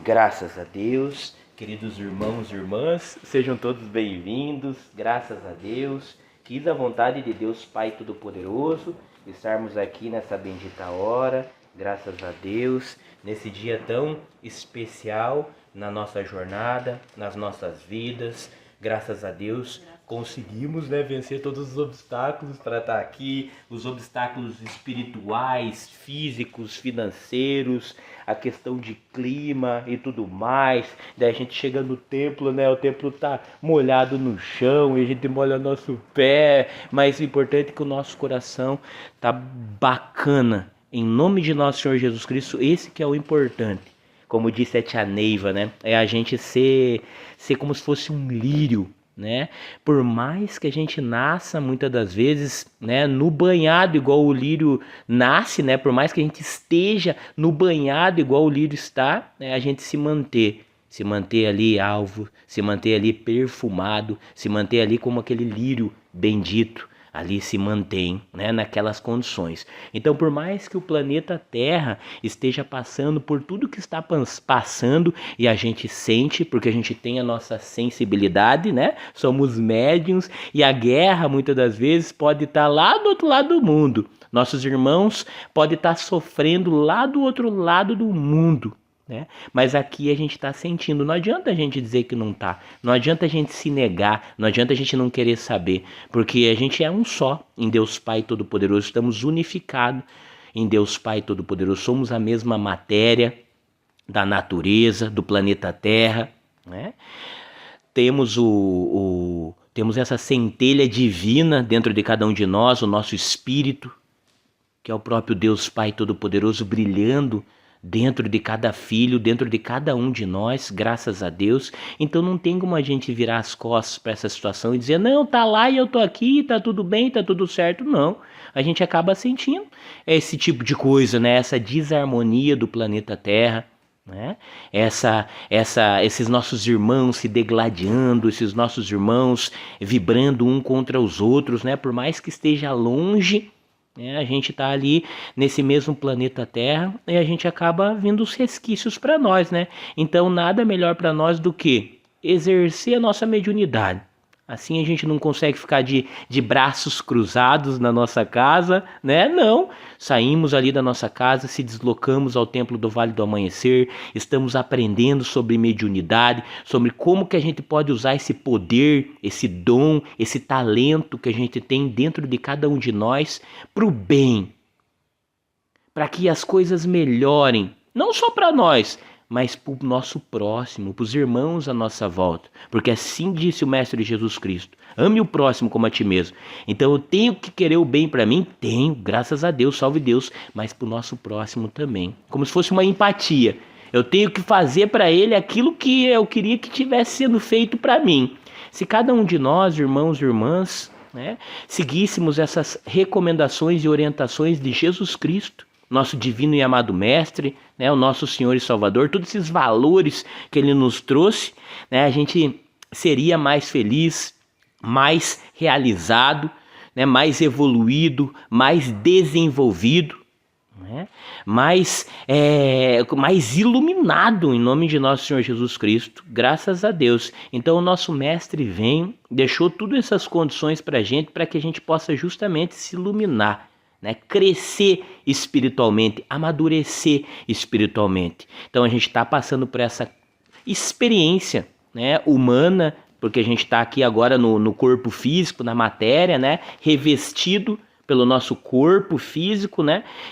Graças a Deus, queridos irmãos e irmãs, sejam todos bem-vindos, graças a Deus. Quis a vontade de Deus Pai Todo-Poderoso estarmos aqui nessa bendita hora, graças a Deus, nesse dia tão especial na nossa jornada, nas nossas vidas. Graças a Deus conseguimos vencer todos os obstáculos para estar aqui, os obstáculos espirituais, físicos, financeiros, a questão de clima e tudo mais. Daí a gente chega no templo, o templo tá molhado no chão e a gente molha nosso pé, mas o importante é que o nosso coração tá bacana. Em nome de nosso Senhor Jesus Cristo, esse que é o importante. Como disse a tia Neiva, é a gente ser como se fosse um lírio, Por mais que a gente nasça, muitas das vezes, no banhado igual o lírio nasce, Por mais que a gente esteja no banhado igual o lírio está, a gente se manter ali alvo, se manter ali perfumado, se manter ali como aquele lírio bendito. Ali se mantém, naquelas condições. Então, por mais que o planeta Terra esteja passando por tudo que está passando, e a gente sente, porque a gente tem a nossa sensibilidade, Somos médiuns, e a guerra, muitas das vezes, pode estar lá do outro lado do mundo. Nossos irmãos podem estar sofrendo lá do outro lado do mundo. Mas aqui a gente está sentindo. Não adianta a gente dizer que não está, não adianta a gente se negar, não adianta a gente não querer saber, porque a gente é um só em Deus Pai Todo-Poderoso, estamos unificados em Deus Pai Todo-Poderoso, somos a mesma matéria da natureza, do planeta Terra, Temos temos essa centelha divina dentro de cada um de nós, o nosso espírito, que é o próprio Deus Pai Todo-Poderoso brilhando dentro de cada filho, dentro de cada um de nós, graças a Deus. Então não tem como a gente virar as costas para essa situação e dizer, não, tá lá e eu tô aqui, tá tudo bem, tá tudo certo. Não, a gente acaba sentindo esse tipo de coisa, essa desarmonia do planeta Terra, esses nossos irmãos se degladiando, esses nossos irmãos vibrando um contra os outros, por mais que esteja longe, a gente está ali nesse mesmo planeta Terra e a gente acaba vindo os resquícios para nós, Então nada melhor para nós do que exercer a nossa mediunidade. Assim a gente não consegue ficar de braços cruzados na nossa casa, Não, saímos ali da nossa casa, se deslocamos ao Templo do Vale do Amanhecer, estamos aprendendo sobre mediunidade, sobre como que a gente pode usar esse poder, esse dom, esse talento que a gente tem dentro de cada um de nós para o bem, para que as coisas melhorem, não só para nós, mas para o nosso próximo, para os irmãos à nossa volta. Porque assim disse o Mestre Jesus Cristo, ame o próximo como a ti mesmo. Então eu tenho que querer o bem para mim? Tenho, graças a Deus, salve Deus, mas para o nosso próximo também. Como se fosse uma empatia. Eu tenho que fazer para ele aquilo que eu queria que tivesse sendo feito para mim. Se cada um de nós, irmãos e irmãs, seguíssemos essas recomendações e orientações de Jesus Cristo, nosso divino e amado Mestre, o nosso Senhor e Salvador, todos esses valores que Ele nos trouxe, a gente seria mais feliz, mais realizado, mais evoluído, mais desenvolvido, mais iluminado em nome de nosso Senhor Jesus Cristo, graças a Deus. Então o nosso Mestre vem, deixou todas essas condições para que a gente possa justamente se iluminar, crescer espiritualmente, amadurecer espiritualmente. Então a gente está passando por essa experiência humana, porque a gente está aqui agora no corpo físico, na matéria, revestido pelo nosso corpo físico,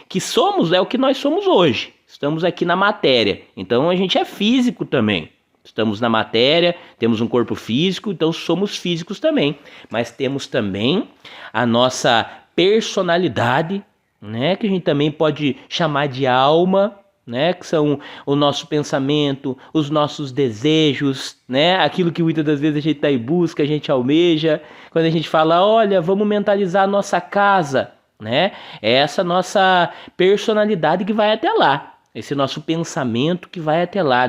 que somos, o que nós somos hoje. Estamos aqui na matéria, então a gente é físico também. Estamos na matéria, temos um corpo físico, então somos físicos também. Mas temos também a nossa personalidade, que a gente também pode chamar de alma, que são o nosso pensamento, os nossos desejos, aquilo que muitas das vezes a gente está em busca, a gente almeja. Quando a gente fala, olha, vamos mentalizar a nossa casa, é essa nossa personalidade que vai até lá. Esse nosso pensamento que vai até lá,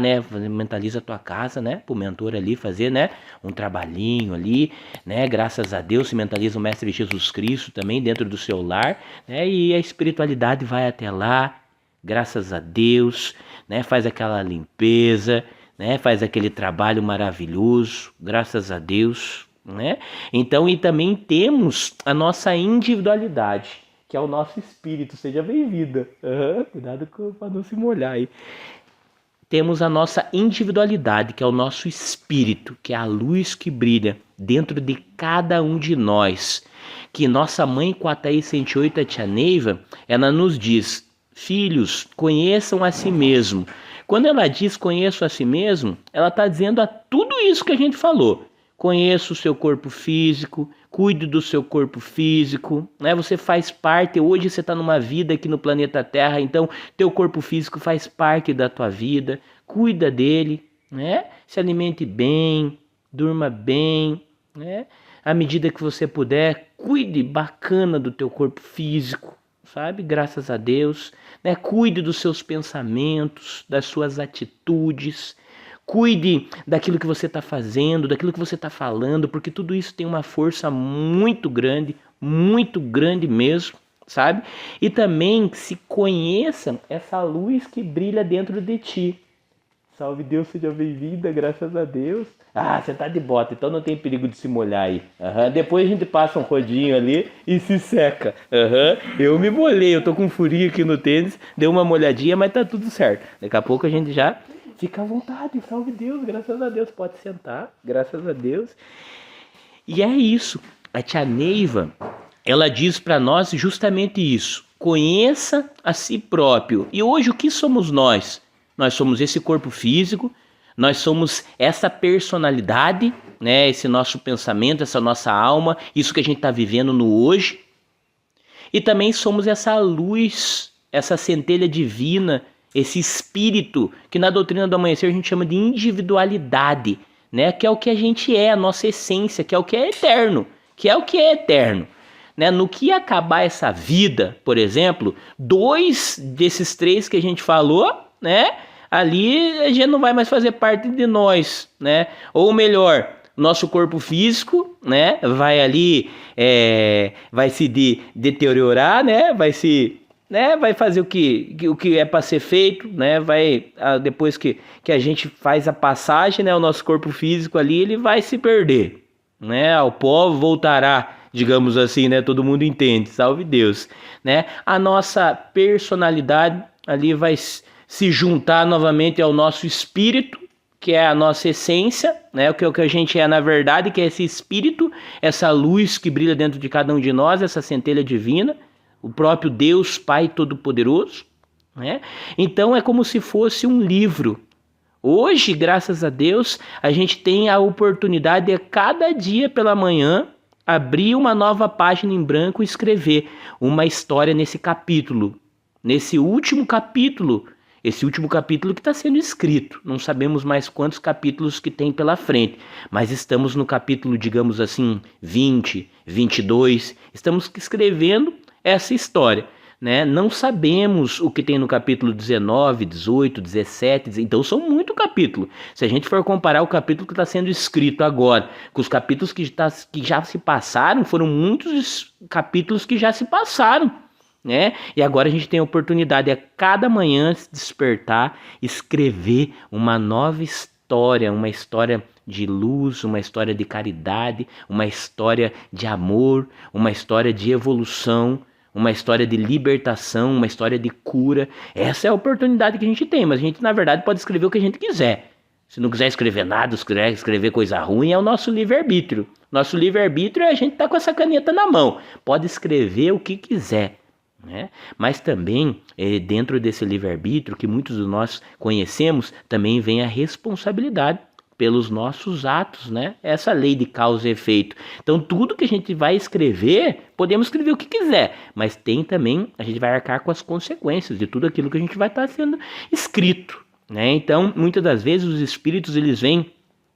Mentaliza a tua casa, pro mentor ali fazer, um trabalhinho ali, Graças a Deus se mentaliza o Mestre Jesus Cristo também dentro do seu lar, E a espiritualidade vai até lá, graças a Deus, né? Faz aquela limpeza, né? Faz aquele trabalho maravilhoso, graças a Deus, né? Então, e também temos a nossa individualidade, que é o nosso espírito. Seja bem-vinda. Cuidado para não se molhar aí. Temos a nossa individualidade, que é o nosso espírito, que é a luz que brilha dentro de cada um de nós. Que nossa mãe Quataí 108, a tia Neiva, ela nos diz: filhos, conheçam a si mesmo. Quando ela diz conheço a si mesmo, ela está dizendo a tudo isso que a gente falou. Conheça o seu corpo físico, cuide do seu corpo físico, né? Você faz parte, hoje você está numa vida aqui no planeta Terra, então teu corpo físico faz parte da tua vida, cuida dele, né? Se alimente bem, durma bem, né? À medida que você puder, cuide bacana do teu corpo físico, sabe? Graças a Deus, né? Cuide dos seus pensamentos, das suas atitudes. Cuide daquilo que você está fazendo, daquilo que você está falando, porque tudo isso tem uma força muito grande mesmo, sabe? E também se conheça essa luz que brilha dentro de ti. Salve Deus, seja bem-vinda, graças a Deus. Ah, você tá de bota, então não tem perigo de se molhar aí. Depois a gente passa um rodinho ali e se seca. Eu me molhei, eu tô com furinho aqui no tênis, deu uma molhadinha, mas tá tudo certo. Daqui a pouco a gente já... Fica à vontade, salve Deus, graças a Deus, pode sentar, graças a Deus. E é isso, a tia Neiva, ela diz para nós justamente isso: conheça a si próprio. E hoje o que somos nós? Nós somos esse corpo físico, nós somos essa personalidade, né? Esse nosso pensamento, essa nossa alma, isso que a gente está vivendo no hoje. E também somos essa luz, essa centelha divina, esse espírito, que na doutrina do amanhecer a gente chama de individualidade, né? Que é o que a gente é, a nossa essência, que é o que é eterno, né? No que acabar essa vida, por exemplo, 2 desses 3 que a gente falou, né? Ali a gente não vai mais fazer parte de nós, né? Ou melhor, nosso corpo físico, né? Vai ali, vai se deteriorar, né? Vai fazer o que é para ser feito, né? Depois que a gente faz a passagem, né? O nosso corpo físico ali, ele vai se perder, né? Ao pó voltará, digamos assim, né? Todo mundo entende, salve Deus, né? A nossa personalidade ali vai se juntar novamente ao nosso espírito, que é a nossa essência, né? O que a gente é na verdade, que é esse espírito, essa luz que brilha dentro de cada um de nós, essa centelha divina, o próprio Deus Pai Todo-Poderoso, né? Então é como se fosse um livro. Hoje, graças a Deus, a gente tem a oportunidade de cada dia pela manhã abrir uma nova página em branco e escrever uma história nesse capítulo, nesse último capítulo. Esse último capítulo que está sendo escrito. Não sabemos mais quantos capítulos que tem pela frente, mas estamos no capítulo, digamos assim, 20, 22. Estamos escrevendo essa história, né? Não sabemos o que tem no capítulo 19, 18, 17, então são muito capítulos. Se a gente for comparar o capítulo que está sendo escrito agora com os capítulos que já se passaram, foram muitos capítulos que já se passaram, né? E agora a gente tem a oportunidade a cada manhã se despertar, escrever uma nova história, uma história de luz, uma história de caridade, uma história de amor, uma história de evolução, uma história de libertação, uma história de cura. Essa é a oportunidade que a gente tem, mas a gente na verdade pode escrever o que a gente quiser. Se não quiser escrever nada, escrever coisa ruim, é o nosso livre-arbítrio. Nosso livre-arbítrio é a gente estar com essa caneta na mão. Pode escrever o que quiser, né? Mas também, dentro desse livre-arbítrio que muitos de nós conhecemos, também vem a responsabilidade pelos nossos atos, né? Essa lei de causa e efeito. Então, tudo que a gente vai escrever, podemos escrever o que quiser, mas tem também, a gente vai arcar com as consequências de tudo aquilo que a gente vai estar sendo escrito, né? Então, muitas das vezes, os espíritos, eles vêm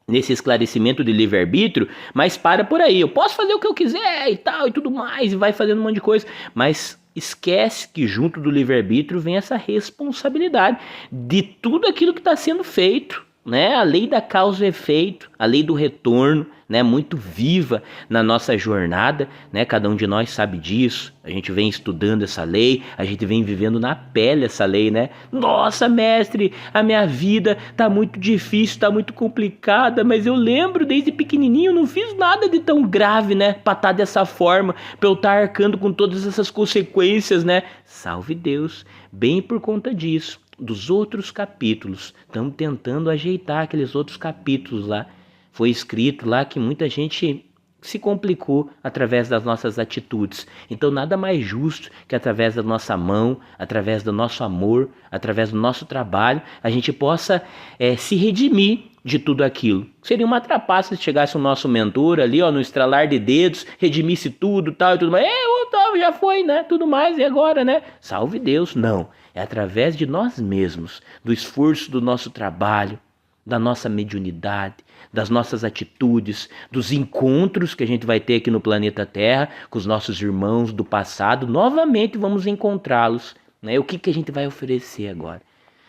nesse esclarecimento de livre-arbítrio, mas para por aí. Eu posso fazer o que eu quiser e tal, e tudo mais, e vai fazendo um monte de coisa, mas esquece que junto do livre-arbítrio vem essa responsabilidade de tudo aquilo que está sendo feito, né? A lei da causa e efeito, a lei do retorno, né? Muito viva na nossa jornada, né? Cada um de nós sabe disso. A gente vem estudando essa lei, a gente vem vivendo na pele essa lei, né? Nossa, mestre, a minha vida tá muito difícil, tá muito complicada, mas eu lembro desde pequenininho, não fiz nada de tão grave, né? Pra estar dessa forma, pra eu estar arcando com todas essas consequências, né? Salve Deus, bem por conta disso. Dos outros capítulos, estamos tentando ajeitar aqueles outros capítulos lá. Foi escrito lá que muita gente se complicou através das nossas atitudes. Então nada mais justo que através da nossa mão, através do nosso amor, através do nosso trabalho, a gente possa se redimir de tudo aquilo. Seria uma trapaça se chegasse o nosso mentor ali, ó, no estralar de dedos, redimisse tudo, tal e tudo mais. Otávio, já foi, né? Tudo mais, e agora, né? Salve Deus. Não. É através de nós mesmos, do esforço do nosso trabalho, da nossa mediunidade, das nossas atitudes, dos encontros que a gente vai ter aqui no planeta Terra com os nossos irmãos do passado. Novamente vamos encontrá-los, né? O que a gente vai oferecer agora?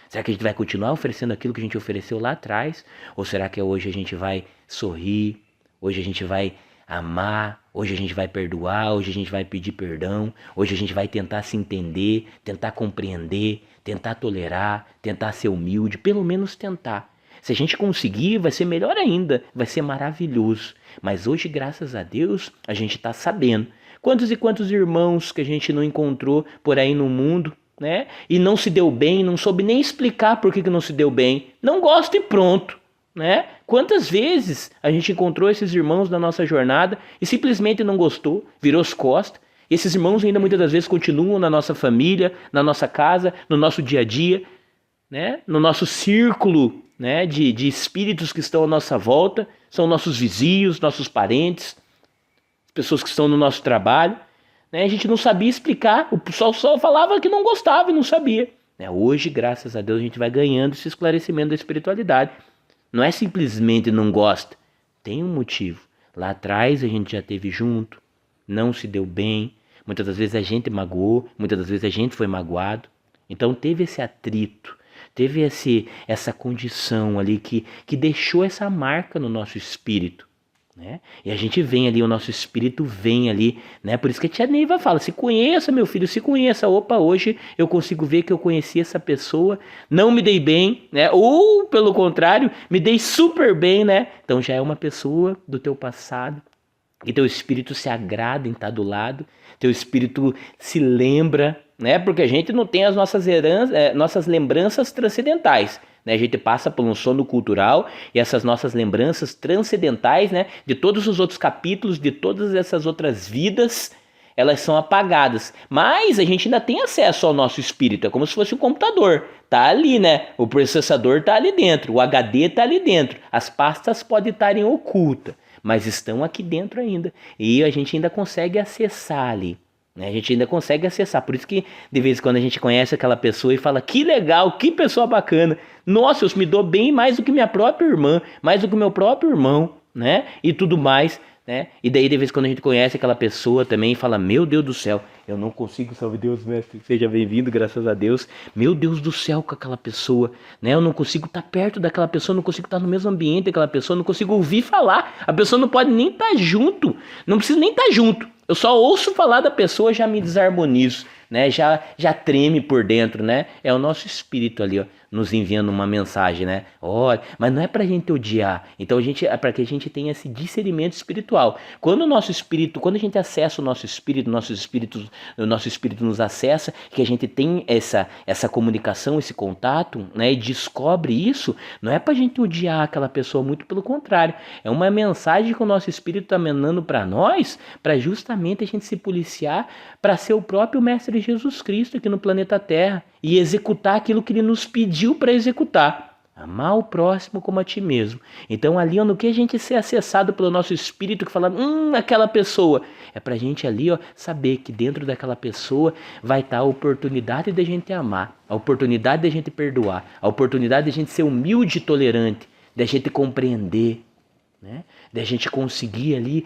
Será que a gente vai continuar oferecendo aquilo que a gente ofereceu lá atrás? Ou será que hoje a gente vai sorrir? Hoje a gente vai amar? Hoje a gente vai perdoar? Hoje a gente vai pedir perdão? Hoje a gente vai tentar se entender, tentar compreender, tentar tolerar, tentar ser humilde, pelo menos tentar. Se a gente conseguir, vai ser melhor ainda, vai ser maravilhoso. Mas hoje, graças a Deus, a gente está sabendo. Quantos e quantos irmãos que a gente não encontrou por aí no mundo, né? E não se deu bem, não soube nem explicar por que não se deu bem. Não gosta e pronto, né? Quantas vezes a gente encontrou esses irmãos na nossa jornada e simplesmente não gostou, virou as costas. E esses irmãos ainda muitas das vezes continuam na nossa família, na nossa casa, no nosso dia a dia, né? No nosso círculo, né? de espíritos que estão à nossa volta, são nossos vizinhos, nossos parentes, pessoas que estão no nosso trabalho. Né? A gente não sabia explicar, o pessoal só falava que não gostava e não sabia. Né? Hoje, graças a Deus, a gente vai ganhando esse esclarecimento da espiritualidade. Não é simplesmente não gosta, tem um motivo. Lá atrás a gente já esteve junto, não se deu bem, muitas das vezes a gente magoou, muitas das vezes a gente foi magoado. Então teve esse atrito, teve essa condição ali que deixou essa marca no nosso espírito. Né? E a gente vem ali, o nosso espírito vem ali, né? Por isso que a tia Neiva fala, se conheça meu filho, se conheça. Opa, hoje eu consigo ver que eu conheci essa pessoa, não me dei bem, né? Ou pelo contrário, me dei super bem, né? Então já é uma pessoa do teu passado, e teu espírito se agrada em estar do lado, teu espírito se lembra, né? Porque a gente não tem as nossas lembranças transcendentais. A gente passa por um sono cultural e essas nossas lembranças transcendentais, né, de todos os outros capítulos, de todas essas outras vidas, elas são apagadas. Mas a gente ainda tem acesso ao nosso espírito, é como se fosse um computador. Tá ali, né? O processador tá ali dentro, o HD tá ali dentro. As pastas podem estar em oculta, mas estão aqui dentro ainda. E a gente ainda consegue acessar ali. A gente ainda consegue acessar, por isso que de vez em quando a gente conhece aquela pessoa e fala, que legal, que pessoa bacana, nossa, eu me dou bem mais do que minha própria irmã, mais do que meu próprio irmão, né, e tudo mais, né, e daí de vez em quando a gente conhece aquela pessoa também e fala, meu Deus do céu, eu não consigo, salve Deus, mestre, seja bem-vindo, graças a Deus, meu Deus do céu com aquela pessoa, né, eu não consigo estar perto daquela pessoa, não consigo estar no mesmo ambiente daquela pessoa, não consigo ouvir falar, a pessoa não pode nem estar junto, não precisa nem estar junto, eu só ouço falar da pessoa, já me desarmonizo, né? Já treme por dentro, né? É o nosso espírito ali, ó, nos enviando uma mensagem, né? Olha, mas não é pra gente odiar. Então é para que a gente tenha esse discernimento espiritual. Quando a gente acessa o nosso espírito nos acessa, que a gente tem essa comunicação, esse contato, né? E descobre isso, não é pra gente odiar aquela pessoa, muito pelo contrário. É uma mensagem que o nosso espírito tá mandando para nós, para justamente a gente se policiar para ser o próprio Mestre Jesus Cristo aqui no planeta Terra e executar aquilo que ele nos pediu para executar. Amar o próximo como a ti mesmo. Então ali, ó, no que a gente ser acessado pelo nosso espírito que fala, aquela pessoa, é pra gente ali, ó, saber que dentro daquela pessoa vai estar a oportunidade de a gente amar, a oportunidade de a gente perdoar, a oportunidade de a gente ser humilde e tolerante, de a gente compreender, né? De a gente conseguir ali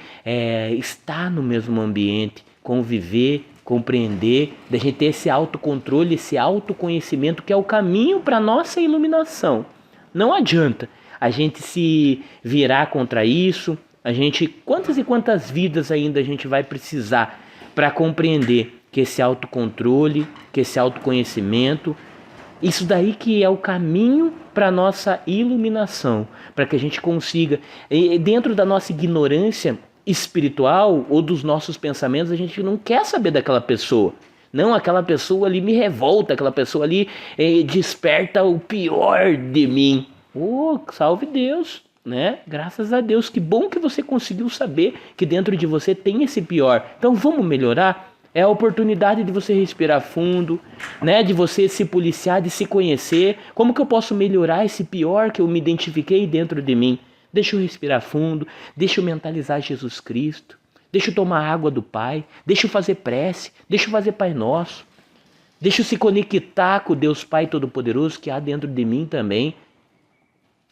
estar no mesmo ambiente, conviver, compreender, de a gente ter esse autocontrole, esse autoconhecimento que é o caminho para a nossa iluminação. Não adianta a gente se virar contra isso. Quantas e quantas vidas ainda a gente vai precisar para compreender que esse autocontrole, que esse autoconhecimento, isso daí que é o caminho para a nossa iluminação, para que a gente consiga, dentro da nossa ignorância espiritual ou dos nossos pensamentos, a gente não quer saber daquela pessoa. Não, aquela pessoa ali me revolta, aquela pessoa ali desperta o pior de mim. Oh, salve Deus, né? Graças a Deus, que bom que você conseguiu saber que dentro de você tem esse pior. Então vamos melhorar? É a oportunidade de você respirar fundo, né? De você se policiar, de se conhecer. Como que eu posso melhorar esse pior que eu me identifiquei dentro de mim? Deixa eu respirar fundo, deixa eu mentalizar Jesus Cristo, deixa eu tomar água do Pai, deixa eu fazer prece, deixa eu fazer Pai Nosso, deixa eu se conectar com o Deus Pai Todo-Poderoso que há dentro de mim também,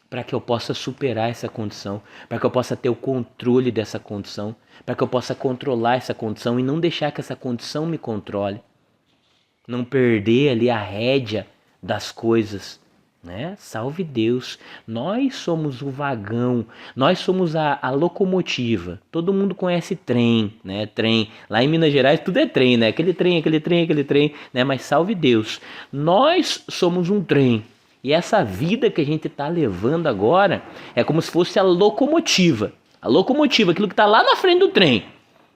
para que eu possa superar essa condição, para que eu possa ter o controle dessa condição, para que eu possa controlar essa condição e não deixar que essa condição me controle. Não perder ali a rédea das coisas, né? Salve Deus. Nós somos o vagão, nós somos a locomotiva. Todo mundo conhece trem, né? Trem. Lá em Minas Gerais tudo é trem, né? Aquele trem, né? Mas salve Deus. Nós somos um trem. E essa vida que a gente está levando agora é como se fosse a locomotiva. A locomotiva, aquilo que está lá na frente do trem,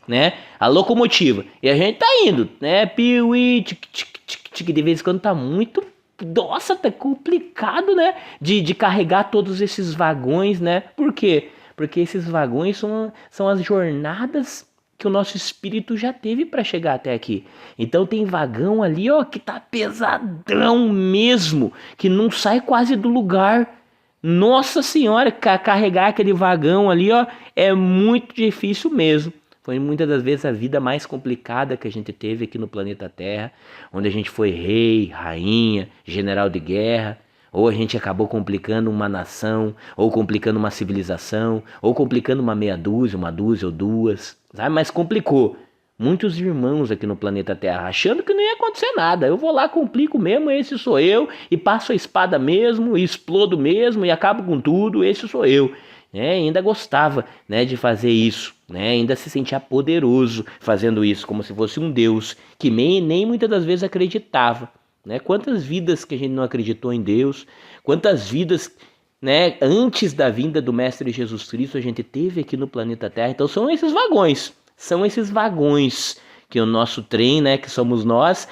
né? A locomotiva. E a gente tá indo, né? Piuí, tic, de vez em quando tá muito... Nossa, tá complicado, né? De carregar todos esses vagões, né? Por quê? Porque esses vagões são as jornadas que o nosso espírito já teve para chegar até aqui. Então tem vagão ali, ó, que tá pesadão mesmo, que não sai quase do lugar. Nossa Senhora, carregar aquele vagão ali, ó, é muito difícil mesmo. Foi muitas das vezes a vida mais complicada que a gente teve aqui no planeta Terra, onde a gente foi rei, rainha, general de guerra, ou a gente acabou complicando uma nação, ou complicando uma civilização, ou complicando uma meia dúzia, uma dúzia ou duas, sabe? Mas complicou. Muitos irmãos aqui no planeta Terra achando que não ia acontecer nada. Eu vou lá, complico mesmo, esse sou eu, e passo a espada mesmo, e explodo mesmo, e acabo com tudo, esse sou eu. Ainda gostava, né, de fazer isso, né, ainda se sentia poderoso fazendo isso, como se fosse um Deus, que nem muitas das vezes acreditava. Né? Quantas vidas que a gente não acreditou em Deus, quantas vidas, né, antes da vinda do Mestre Jesus Cristo a gente teve aqui no planeta Terra. Então são esses vagões que o nosso trem, né, que somos nós,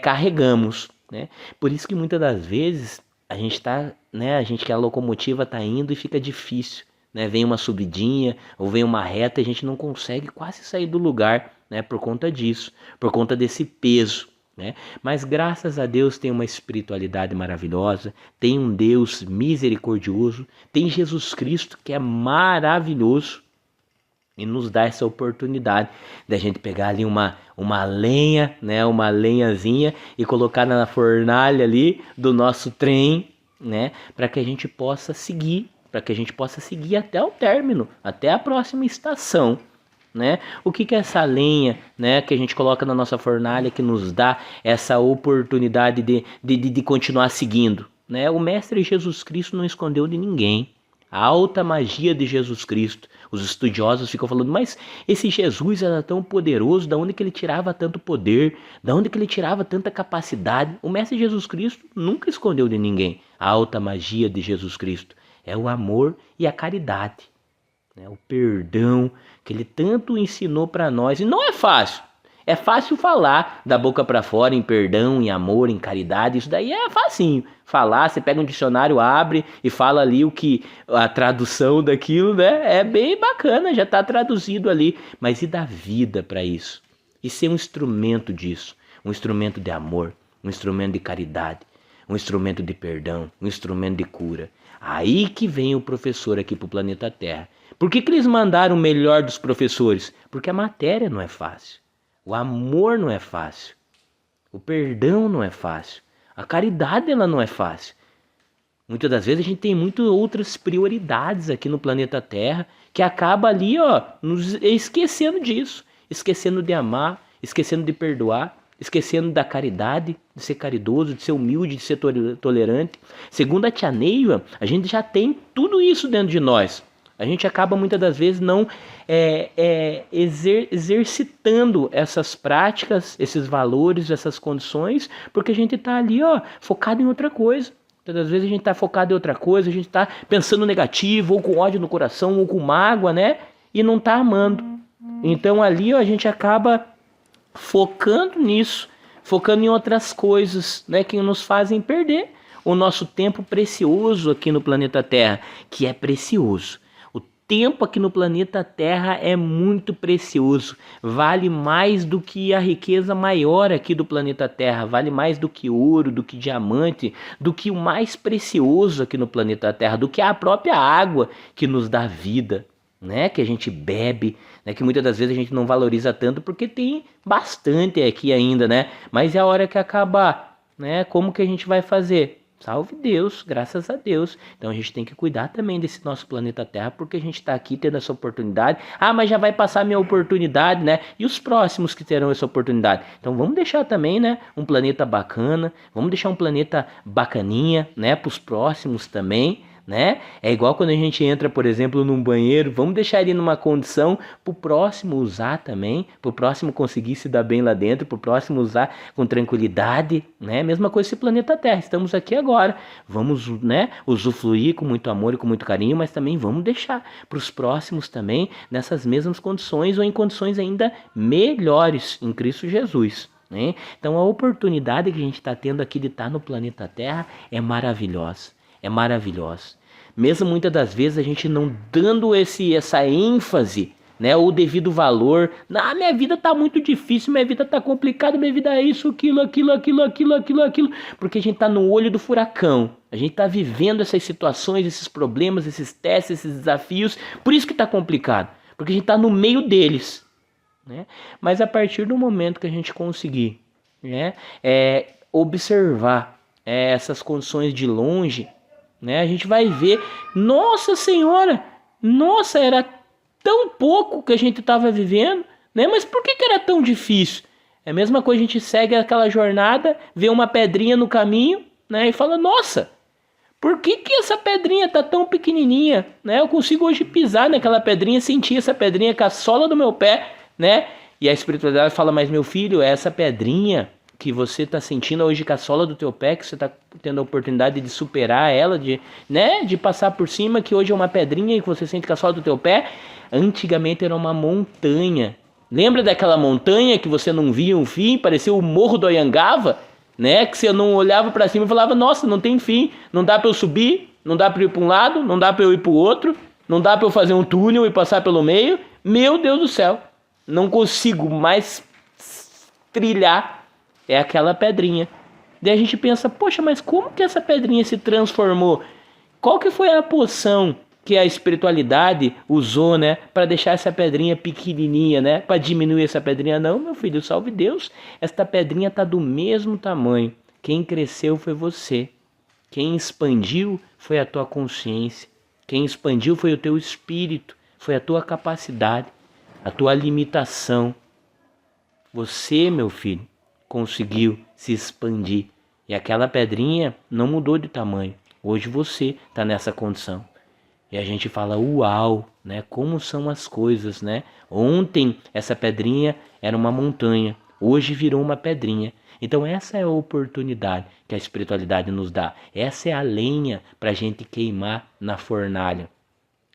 carregamos. Né? Por isso que muitas das vezes a gente tá, né, que a locomotiva tá indo e fica difícil, né? Vem uma subidinha ou vem uma reta e a gente não consegue quase sair do lugar, né, por conta disso, por conta desse peso, né? Mas graças a Deus tem uma espiritualidade maravilhosa, tem um Deus misericordioso, tem Jesus Cristo que é maravilhoso e nos dá essa oportunidade da gente pegar ali uma lenha, né, uma lenhazinha e colocar na fornalha ali do nosso trem, né, para que a gente possa seguir, até o término, até a próxima estação, né? O que é essa lenha, né, que a gente coloca na nossa fornalha que nos dá essa oportunidade de continuar seguindo, né? O Mestre Jesus Cristo não escondeu de ninguém. A alta magia de Jesus Cristo. Os estudiosos ficam falando, mas esse Jesus era tão poderoso, da onde que ele tirava tanto poder, da onde que ele tirava tanta capacidade? O Mestre Jesus Cristo nunca escondeu de ninguém. A alta magia de Jesus Cristo é o amor e a caridade, né? O perdão que ele tanto ensinou para nós. E não é fácil. É fácil falar da boca para fora em perdão, em amor, em caridade. Isso daí é facinho. Falar, você pega um dicionário, abre e fala ali o que a tradução daquilo, né? É bem bacana, já está traduzido ali. Mas e dar vida para isso? E ser um instrumento disso? Um instrumento de amor, um instrumento de caridade, um instrumento de perdão, um instrumento de cura. Aí que vem o professor aqui para o planeta Terra. Por que eles mandaram o melhor dos professores? Porque a matéria não é fácil. O amor não é fácil, o perdão não é fácil, a caridade ela não é fácil. Muitas das vezes a gente tem muitas outras prioridades aqui no planeta Terra que acaba ali, ó, nos esquecendo disso, esquecendo de amar, esquecendo de perdoar, esquecendo da caridade, de ser caridoso, de ser humilde, de ser tolerante. Segundo a tia Neiva, a gente já tem tudo isso dentro de nós. A gente acaba muitas das vezes não exercitando essas práticas, esses valores, essas condições, porque a gente está ali focado em outra coisa. Muitas das vezes a gente está focado em outra coisa, a gente está pensando negativo, ou com ódio no coração, ou com mágoa, né? E não está amando. Então ali a gente acaba focando nisso, focando em outras coisas, né, que nos fazem perder o nosso tempo precioso aqui no planeta Terra, que é precioso. O tempo aqui no planeta Terra é muito precioso, vale mais do que a riqueza maior aqui do planeta Terra, vale mais do que ouro, do que diamante, do que o mais precioso aqui no planeta Terra, do que a própria água que nos dá vida, né, que a gente bebe, né, que muitas das vezes a gente não valoriza tanto porque tem bastante aqui ainda, né? Mas é a hora que acabar, né? Como que a gente vai fazer? Salve Deus, graças a Deus. Então a gente tem que cuidar também desse nosso planeta Terra, porque a gente está aqui tendo essa oportunidade. Ah, mas já vai passar a minha oportunidade, né? E os próximos que terão essa oportunidade? Então vamos deixar também, né, um planeta bacana, vamos deixar um planeta bacaninha, né, para os próximos também, né? É igual quando a gente entra, por exemplo, num banheiro, vamos deixar ele numa condição para o próximo usar também, para o próximo conseguir se dar bem lá dentro, para o próximo usar com tranquilidade, né? Mesma coisa esse planeta Terra, estamos aqui agora, vamos, né, usufruir com muito amor e com muito carinho, mas também vamos deixar para os próximos também nessas mesmas condições ou em condições ainda melhores em Cristo Jesus, né? Então a oportunidade que a gente está tendo aqui de estar no planeta Terra é maravilhosa. É maravilhoso. Mesmo muitas das vezes a gente não dando essa ênfase, né, o devido valor. Minha vida tá muito difícil, minha vida tá complicada, minha vida é isso, aquilo. Porque a gente tá no olho do furacão. A gente tá vivendo essas situações, esses problemas, esses testes, esses desafios. Por isso que tá complicado. Porque a gente tá no meio deles, né? Mas a partir do momento que a gente conseguir, né, observar essas condições de longe, né, a gente vai ver, nossa senhora, nossa, era tão pouco que a gente estava vivendo, né, mas por que era tão difícil? É a mesma coisa, a gente segue aquela jornada, vê uma pedrinha no caminho, né, e fala, nossa, por que essa pedrinha tá tão pequenininha, né? Eu consigo hoje pisar naquela pedrinha, sentir essa pedrinha com a sola do meu pé, né? E a espiritualidade fala, mas meu filho, essa pedrinha que você está sentindo hoje com a sola do teu pé, que você está tendo a oportunidade de superar ela, de passar por cima, que hoje é uma pedrinha e que você sente com a sola do teu pé, antigamente era uma montanha. Lembra daquela montanha que você não via um fim, parecia o Morro do Anhangaba, né? Que você não olhava para cima e falava, nossa, não tem fim, não dá para eu subir, não dá para eu ir para um lado, não dá para eu ir para o outro, não dá para eu fazer um túnel e passar pelo meio. Meu Deus do céu, não consigo mais trilhar. É aquela pedrinha. Daí a gente pensa, poxa, mas como que essa pedrinha se transformou? Qual que foi a poção que a espiritualidade usou, né, para deixar essa pedrinha pequenininha, né, para diminuir essa pedrinha? Não, meu filho, salve Deus, esta pedrinha tá do mesmo tamanho. Quem cresceu foi você. Quem expandiu foi a tua consciência. Quem expandiu foi o teu espírito, foi a tua capacidade, a tua limitação. Você, meu filho, conseguiu se expandir. E aquela pedrinha não mudou de tamanho. Hoje você está nessa condição. E a gente fala, uau, né? Como são as coisas, né? Ontem essa pedrinha era uma montanha. Hoje virou uma pedrinha. Então essa é a oportunidade que a espiritualidade nos dá. Essa é a lenha para a gente queimar na fornalha.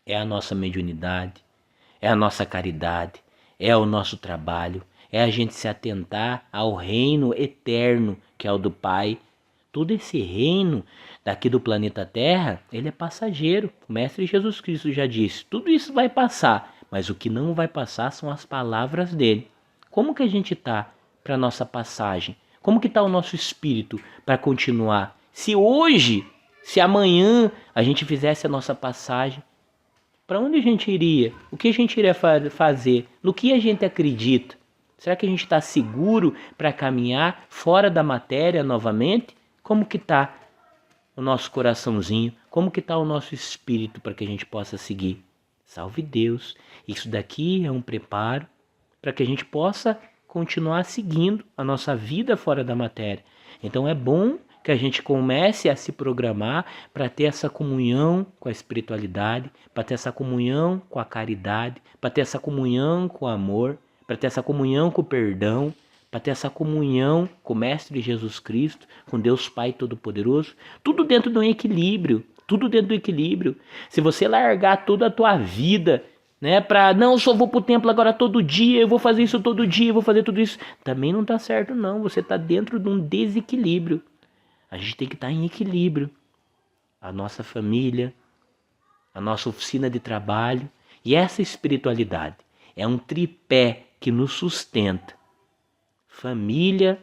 É a nossa mediunidade. É a nossa caridade. É o nosso trabalho. É a gente se atentar ao reino eterno, que é o do Pai. Todo esse reino daqui do planeta Terra, ele é passageiro. O Mestre Jesus Cristo já disse, tudo isso vai passar, mas o que não vai passar são as palavras dele. Como que a gente está para a nossa passagem? Como que está o nosso espírito para continuar? Se hoje, se amanhã a gente fizesse a nossa passagem, para onde a gente iria? O que a gente iria fazer? No que a gente acredita? Será que a gente está seguro para caminhar fora da matéria novamente? Como que está o nosso coraçãozinho? Como que está o nosso espírito para que a gente possa seguir? Salve Deus! Isso daqui é um preparo para que a gente possa continuar seguindo a nossa vida fora da matéria. Então é bom que a gente comece a se programar para ter essa comunhão com a espiritualidade, para ter essa comunhão com a caridade, para ter essa comunhão com o amor, para ter essa comunhão com o perdão, para ter essa comunhão com o Mestre Jesus Cristo, com Deus Pai Todo-Poderoso, tudo dentro de um equilíbrio, tudo dentro do equilíbrio. Se você largar toda a tua vida, né, não, eu só vou pro templo agora todo dia, eu vou fazer isso todo dia, eu vou fazer tudo isso, também não tá certo não, você tá dentro de um desequilíbrio. A gente tem que estar em equilíbrio. A nossa família, a nossa oficina de trabalho e essa espiritualidade é um tripé que nos sustenta. Família,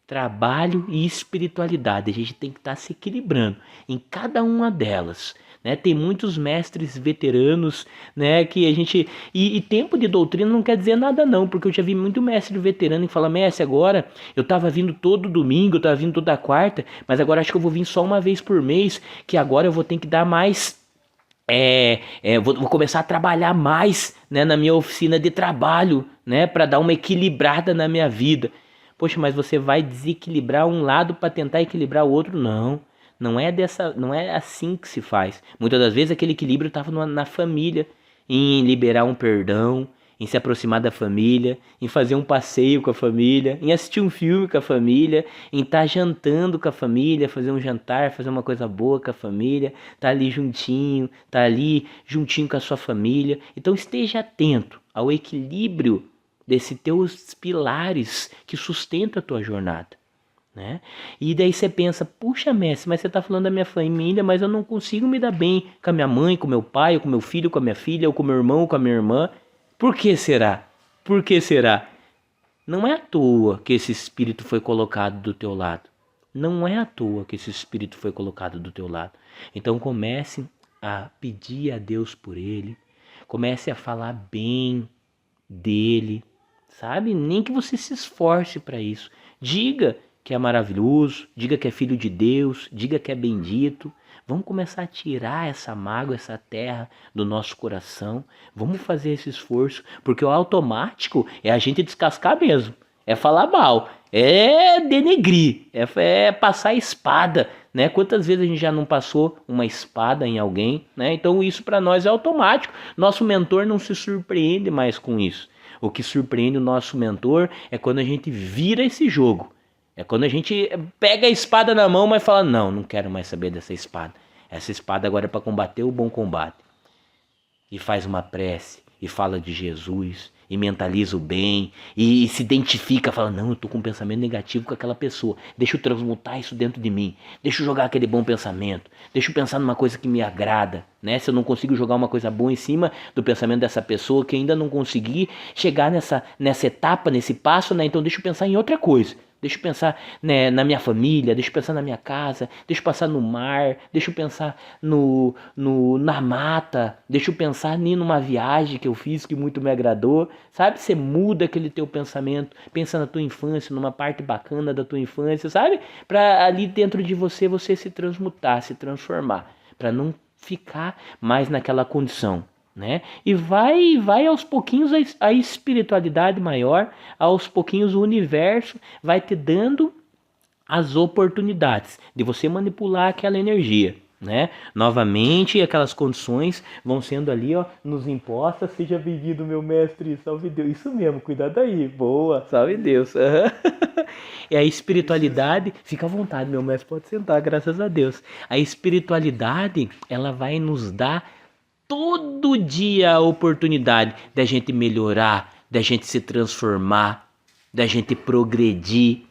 trabalho e espiritualidade. A gente tem que estar se equilibrando em cada uma delas. Né? Tem muitos mestres veteranos, né, que a gente... E tempo de doutrina não quer dizer nada não, porque eu já vi muito mestre veterano que fala, mestre, agora eu estava vindo todo domingo, eu estava vindo toda quarta, mas agora acho que eu vou vir só uma vez por mês, que agora eu vou ter que dar mais... vou começar a trabalhar mais, né, na minha oficina de trabalho, né, para dar uma equilibrada na minha vida. Poxa, mas você vai desequilibrar um lado para tentar equilibrar o outro? Não é assim que se faz. Muitas das vezes aquele equilíbrio estava na família, em liberar um perdão, em se aproximar da família, em fazer um passeio com a família, em assistir um filme com a família, em estar jantando com a família, fazer um jantar, fazer uma coisa boa com a família, estar ali juntinho com a sua família. Então esteja atento ao equilíbrio desses teus pilares que sustentam a tua jornada. Né? E daí você pensa, puxa mestre, mas você está falando da minha família, mas eu não consigo me dar bem com a minha mãe, com meu pai, ou com meu filho, com a minha filha, ou com meu irmão, ou com a minha irmã. Por que será? Por que será? Não é à toa que esse espírito foi colocado do teu lado. Não é à toa que esse espírito foi colocado do teu lado. Então comece a pedir a Deus por ele, comece a falar bem dele, sabe? Nem que você se esforce para isso. Diga que é maravilhoso, diga que é filho de Deus, diga que é bendito. Vamos começar a tirar essa mágoa, essa terra do nosso coração. Vamos fazer esse esforço, porque o automático é a gente descascar mesmo. É falar mal, é denegrir, é passar a espada, né? Quantas vezes a gente já não passou uma espada em alguém, né? Então isso para nós é automático. Nosso mentor não se surpreende mais com isso. O que surpreende o nosso mentor é quando a gente vira esse jogo. É quando a gente pega a espada na mão, mas fala, não quero mais saber dessa espada. Essa espada agora é para combater o bom combate. E faz uma prece, e fala de Jesus, e mentaliza o bem, e se identifica, fala, não, eu estou com um pensamento negativo com aquela pessoa. Deixa eu transmutar isso dentro de mim. Deixa eu jogar aquele bom pensamento. Deixa eu pensar numa coisa que me agrada. Né? Se eu não consigo jogar uma coisa boa em cima do pensamento dessa pessoa, que ainda não consegui chegar nessa etapa, nesse passo, né? Então deixa eu pensar em outra coisa. Deixa eu pensar, né, na minha família, deixa eu pensar na minha casa, deixa eu pensar no mar, deixa eu pensar na mata, deixa eu pensar numa viagem que eu fiz que muito me agradou, sabe? Você muda aquele teu pensamento, pensa na tua infância, numa parte bacana da tua infância, sabe? Para ali dentro de você se transmutar, se transformar, para não ficar mais naquela condição. Né? E vai aos pouquinhos a espiritualidade maior, aos pouquinhos o universo vai te dando as oportunidades de você manipular aquela energia, né? Novamente aquelas condições vão sendo ali, ó, nos impostas. Seja bem-vindo, meu mestre, salve Deus. Isso mesmo, cuidado aí, boa, salve Deus. E a espiritualidade, fica à vontade, meu mestre, pode sentar, graças a Deus. A espiritualidade, ela vai nos dar todo dia a oportunidade da gente melhorar, da gente se transformar, da gente progredir.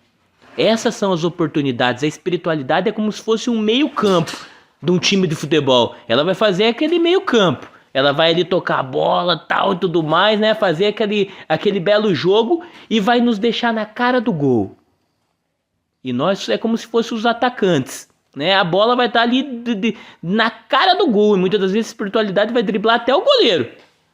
Essas são as oportunidades. A espiritualidade é como se fosse um meio campo de um time de futebol. Ela vai fazer aquele meio campo. Ela vai ali tocar a bola, tal e tudo mais, né? Fazer aquele belo jogo e vai nos deixar na cara do gol. E nós é como se fossem os atacantes. Né? A bola vai estar ali na cara do gol. E muitas das vezes a espiritualidade vai driblar até o goleiro.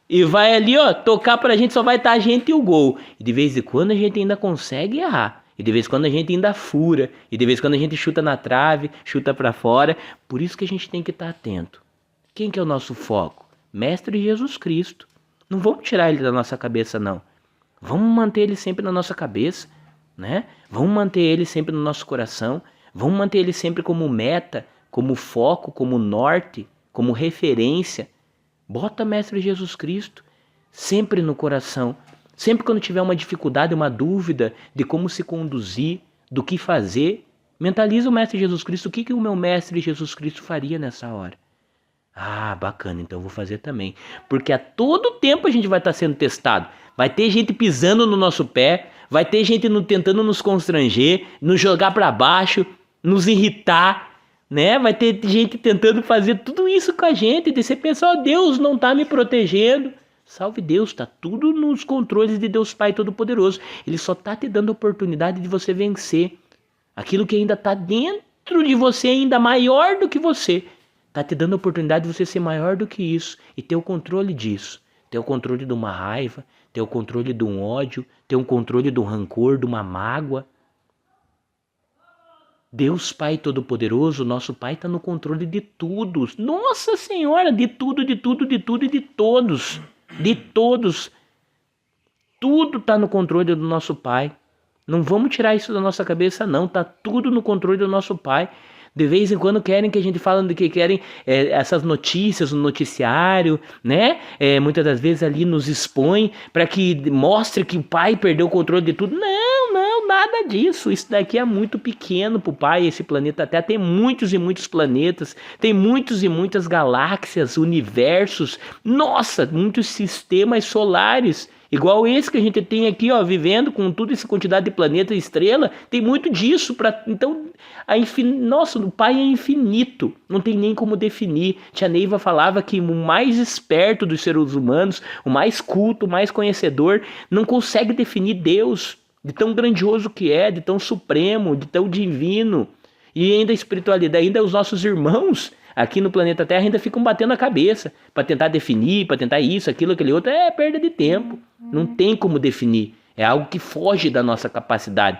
E vai ali, ó, tocar pra gente, só vai estar a gente e o gol. E de vez em quando a gente ainda consegue errar. E de vez em quando a gente ainda fura. E de vez em quando a gente chuta na trave, chuta pra fora. Por isso que a gente tem que estar atento. Quem que é o nosso foco? Mestre Jesus Cristo. Não vamos tirar ele da nossa cabeça, não. Vamos manter ele sempre na nossa cabeça, né? Vamos manter ele sempre no nosso coração. Vamos manter ele sempre como meta, como foco, como norte, como referência. Bota Mestre Jesus Cristo sempre no coração. Sempre quando tiver uma dificuldade, uma dúvida de como se conduzir, do que fazer, mentaliza o Mestre Jesus Cristo. O que o meu Mestre Jesus Cristo faria nessa hora? Ah, bacana, então eu vou fazer também. Porque a todo tempo a gente vai estar sendo testado. Vai ter gente pisando no nosso pé, vai ter gente tentando nos constranger, nos jogar para baixo, nos irritar, né? Vai ter gente tentando fazer tudo isso com a gente. E você pensa, Deus não está me protegendo. Salve Deus, está tudo nos controles de Deus Pai Todo-Poderoso. Ele só está te dando a oportunidade de você vencer. Aquilo que ainda está dentro de você, ainda maior do que você. Está te dando a oportunidade de você ser maior do que isso e ter o controle disso. Ter o controle de uma raiva, ter o controle de um ódio, ter o controle de um rancor, de uma mágoa. Deus Pai Todo-Poderoso, nosso Pai, está no controle de tudo. Nossa Senhora, de tudo, de tudo, de tudo e de todos. De todos. Tudo está no controle do nosso Pai. Não vamos tirar isso da nossa cabeça, não. Está tudo no controle do nosso Pai. De vez em quando querem que a gente fale do que querem essas notícias no noticiário, né? Muitas das vezes ali nos expõe para que mostre que o Pai perdeu o controle de tudo. Não, nada disso. Isso daqui é muito pequeno para o Pai, esse planeta Terra. Tem muitos e muitos planetas, tem muitos e muitas galáxias, universos, nossa, muitos sistemas solares. Igual esse que a gente tem aqui, ó, vivendo com toda essa quantidade de planeta e estrela, tem muito disso para então nossa, o Pai é infinito, não tem nem como definir. Tia Neiva falava que o mais esperto dos seres humanos, o mais culto, o mais conhecedor, não consegue definir Deus, de tão grandioso que é, de tão supremo, de tão divino. E ainda a espiritualidade, ainda os nossos irmãos aqui no planeta Terra ainda ficam batendo a cabeça para tentar definir, para tentar isso, aquilo, aquele outro. É perda de tempo. Não tem como definir. É algo que foge da nossa capacidade.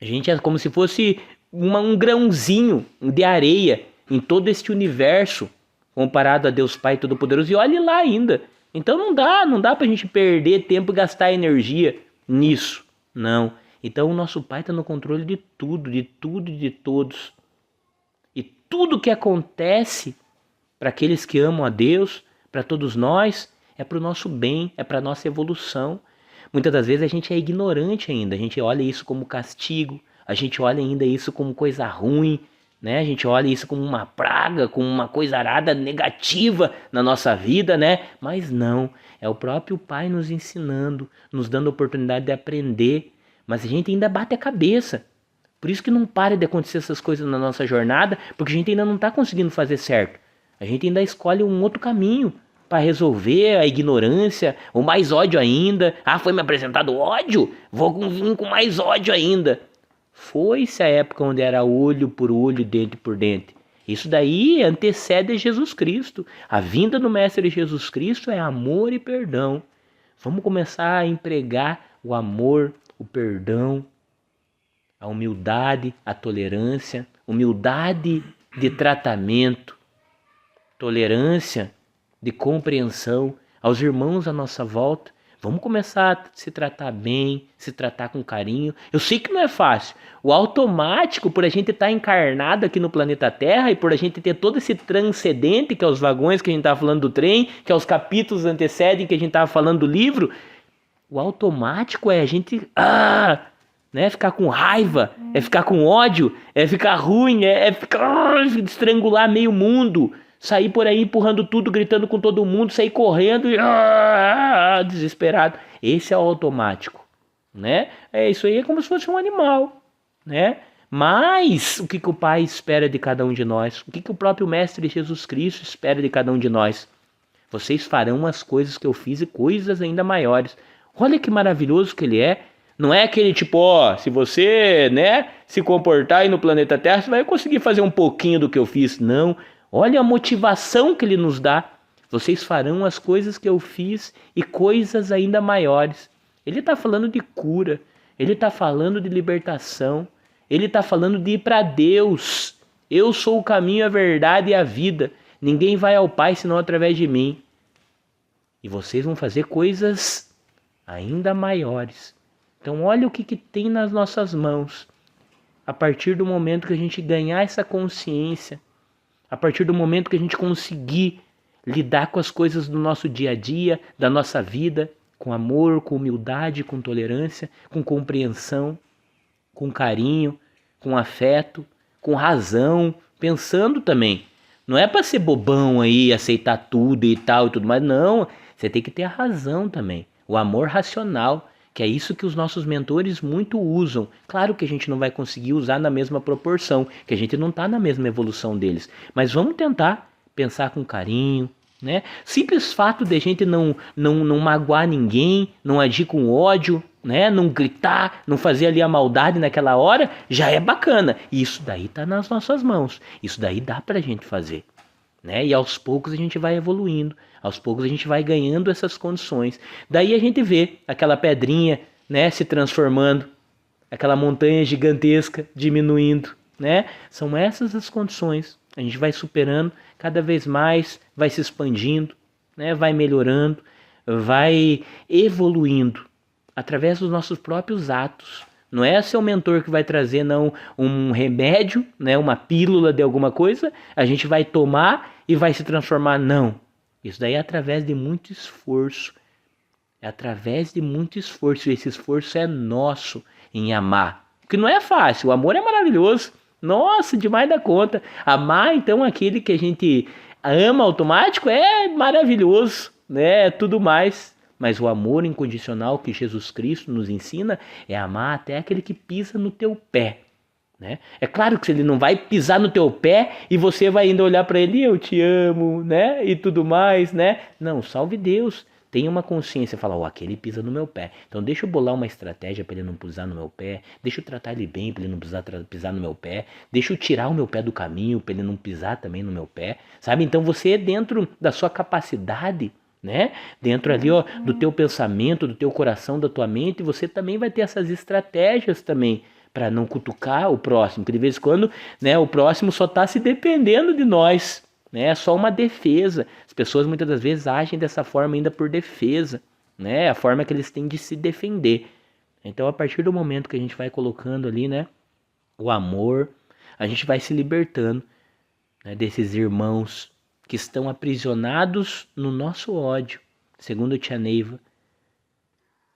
A gente é como se fosse um grãozinho de areia em todo este universo comparado a Deus Pai Todo-Poderoso. E olhe lá ainda. Então não dá pra gente perder tempo e gastar energia nisso. Não. Então o nosso Pai está no controle de tudo e de todos. E tudo que acontece para aqueles que amam a Deus, para todos nós, é para o nosso bem, é para a nossa evolução. Muitas das vezes a gente é ignorante ainda, a gente olha isso como castigo, a gente olha ainda isso como coisa ruim, né? A gente olha isso como uma praga, como uma coisa arada negativa na nossa vida, né? Mas não, é o próprio Pai nos ensinando, nos dando a oportunidade de aprender, mas a gente ainda bate a cabeça. Por isso que não para de acontecer essas coisas na nossa jornada, porque a gente ainda não está conseguindo fazer certo. A gente ainda escolhe um outro caminho para resolver a ignorância, ou mais ódio ainda. Ah, foi me apresentado ódio? Vou vir com mais ódio ainda. Foi-se a época onde era olho por olho, dente por dente. Isso daí antecede Jesus Cristo. A vinda do Mestre Jesus Cristo é amor e perdão. Vamos começar a empregar o amor, o perdão, a humildade, a tolerância, humildade de tratamento, tolerância de compreensão aos irmãos à nossa volta. Vamos começar a se tratar bem, se tratar com carinho. Eu sei que não é fácil. O automático, por a gente estar encarnado aqui no planeta Terra e por a gente ter todo esse transcendente, que é os vagões que a gente estava falando do trem, que é os capítulos antecedem que a gente estava falando do livro, o automático é a gente né, ficar com raiva, é ficar com ódio, é ficar ruim, é ficar estrangular meio mundo, sair por aí empurrando tudo, gritando com todo mundo, sair correndo e desesperado. Esse é o automático, né? Isso aí é como se fosse um animal, né? Mas o que o Pai espera de cada um de nós? O que o próprio Mestre Jesus Cristo espera de cada um de nós? Vocês farão as coisas que eu fiz e coisas ainda maiores. Olha que maravilhoso que ele é. Não é aquele tipo, se você, né, se comportar aí no planeta Terra, você vai conseguir fazer um pouquinho do que eu fiz. Não. Olha a motivação que ele nos dá. Vocês farão as coisas que eu fiz e coisas ainda maiores. Ele está falando de cura. Ele está falando de libertação. Ele está falando de ir para Deus. Eu sou o caminho, a verdade e a vida. Ninguém vai ao Pai senão através de mim. E vocês vão fazer coisas ainda maiores. Então olha o que tem nas nossas mãos. A partir do momento que a gente ganhar essa consciência, a partir do momento que a gente conseguir lidar com as coisas do nosso dia a dia, da nossa vida, com amor, com humildade, com tolerância, com compreensão, com carinho, com afeto, com razão, pensando também. Não é para ser bobão aí, aceitar tudo e tal e tudo mais, não. Você tem que ter a razão também, o amor racional, que é isso que os nossos mentores muito usam. Claro que a gente não vai conseguir usar na mesma proporção, que a gente não está na mesma evolução deles, mas vamos tentar pensar com carinho, né? Simples fato de a gente não magoar ninguém, não agir com ódio, né? Não gritar, não fazer ali a maldade naquela hora, já é bacana. E isso daí está nas nossas mãos, isso daí dá pra gente fazer. Né? E aos poucos a gente vai evoluindo, aos poucos a gente vai ganhando essas condições. Daí a gente vê aquela pedrinha, né, se transformando, aquela montanha gigantesca diminuindo, né? São essas as condições. A gente vai superando cada vez mais, vai se expandindo, né? Vai melhorando, vai evoluindo através dos nossos próprios atos. Não é seu mentor que vai trazer não um remédio, né, uma pílula de alguma coisa, a gente vai tomar e vai se transformar, não. Isso daí é através de muito esforço. É através de muito esforço. E esse esforço é nosso em amar. Porque não é fácil, o amor é maravilhoso. Nossa, demais da conta. Amar, então, aquele que a gente ama automático é maravilhoso, né? Tudo mais. Mas o amor incondicional que Jesus Cristo nos ensina é amar até aquele que pisa no teu pé. Né? É claro que ele não vai pisar no teu pé e você vai ainda olhar para ele, eu te amo, né? E tudo mais, né? Não, salve Deus. Tenha uma consciência, fala, aquele pisa no meu pé. Então deixa eu bolar uma estratégia para ele não pisar no meu pé. Deixa eu tratar ele bem para ele não pisar no meu pé. Deixa eu tirar o meu pé do caminho para ele não pisar também no meu pé. Sabe? Então você, dentro da sua capacidade, né? Dentro ali, ó, do teu pensamento, do teu coração, da tua mente, você também vai ter essas estratégias também para não cutucar o próximo, porque de vez em quando, né, o próximo só está se dependendo de nós, né? É só uma defesa. As pessoas muitas das vezes agem dessa forma ainda por defesa, né? A forma que eles têm de se defender. Então, a partir do momento que a gente vai colocando ali, né, o amor, a gente vai se libertando, né, desses irmãos que estão aprisionados no nosso ódio. Segundo tia Neiva,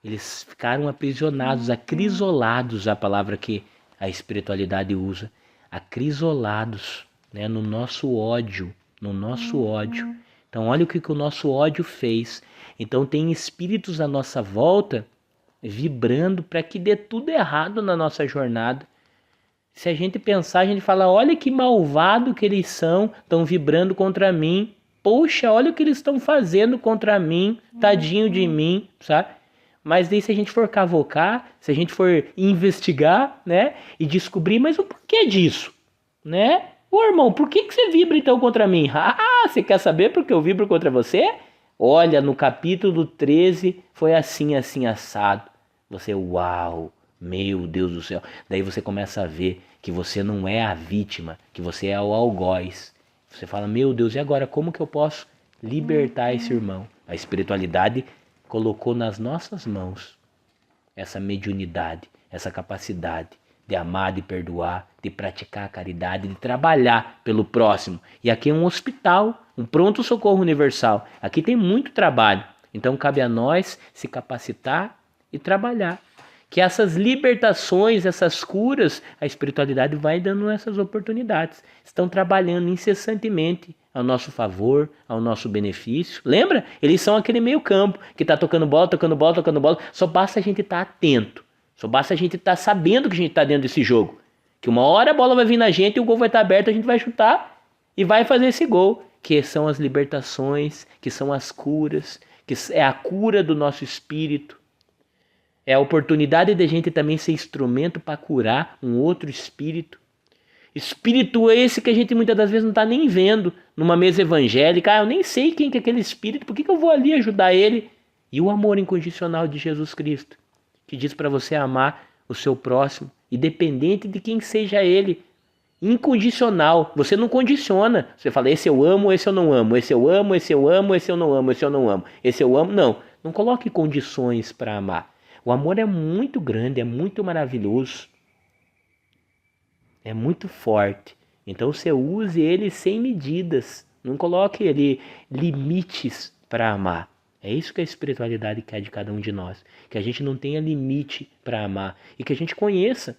eles ficaram aprisionados, acrisolados, a palavra que a espiritualidade usa, acrisolados, né, no nosso ódio, no nosso ódio. Então olha o que o nosso ódio fez. Então tem espíritos à nossa volta vibrando para que dê tudo errado na nossa jornada. Se a gente pensar, a gente fala, olha que malvado que eles são, estão vibrando contra mim. Poxa, olha o que eles estão fazendo contra mim, tadinho de mim, sabe? Mas daí se a gente for cavocar, se a gente for investigar, né, e descobrir, mas o porquê disso, né? Ô irmão, por que você vibra então contra mim? Ah, você quer saber por que eu vibro contra você? Olha, no capítulo 13 foi assim, assim, assado. Você, uau, meu Deus do céu. Daí você começa a ver que você não é a vítima, que você é o algoz. Você fala, meu Deus, e agora como que eu posso libertar esse irmão? A espiritualidade colocou nas nossas mãos essa mediunidade, essa capacidade de amar, de perdoar, de praticar a caridade, de trabalhar pelo próximo. E aqui é um hospital, um pronto-socorro universal. Aqui tem muito trabalho. Então cabe a nós se capacitar e trabalhar. Que essas libertações, essas curas, a espiritualidade vai dando essas oportunidades. Estão trabalhando incessantemente ao nosso favor, ao nosso benefício. Lembra? Eles são aquele meio campo que está tocando bola, tocando bola, tocando bola. Só basta a gente estar atento. Só basta a gente estar sabendo que a gente está dentro desse jogo. Que uma hora a bola vai vir na gente e o gol vai estar aberto, a gente vai chutar e vai fazer esse gol. Que são as libertações, que são as curas, que é a cura do nosso espírito. É a oportunidade de a gente também ser instrumento para curar um outro espírito. Espírito esse que a gente muitas das vezes não está nem vendo numa mesa evangélica. Eu nem sei quem que é aquele espírito, por que eu vou ali ajudar ele? E o amor incondicional de Jesus Cristo, que diz para você amar o seu próximo, independente de quem seja ele. Incondicional. Você não condiciona. Você fala, esse eu amo, esse eu não amo. Esse eu amo, esse eu amo, esse eu não amo, esse eu não amo. Esse eu amo, não. Não coloque condições para amar. O amor é muito grande, é muito maravilhoso, é muito forte. Então você use ele sem medidas. Não coloque ele limites para amar. É isso que a espiritualidade quer de cada um de nós. Que a gente não tenha limite para amar e que a gente conheça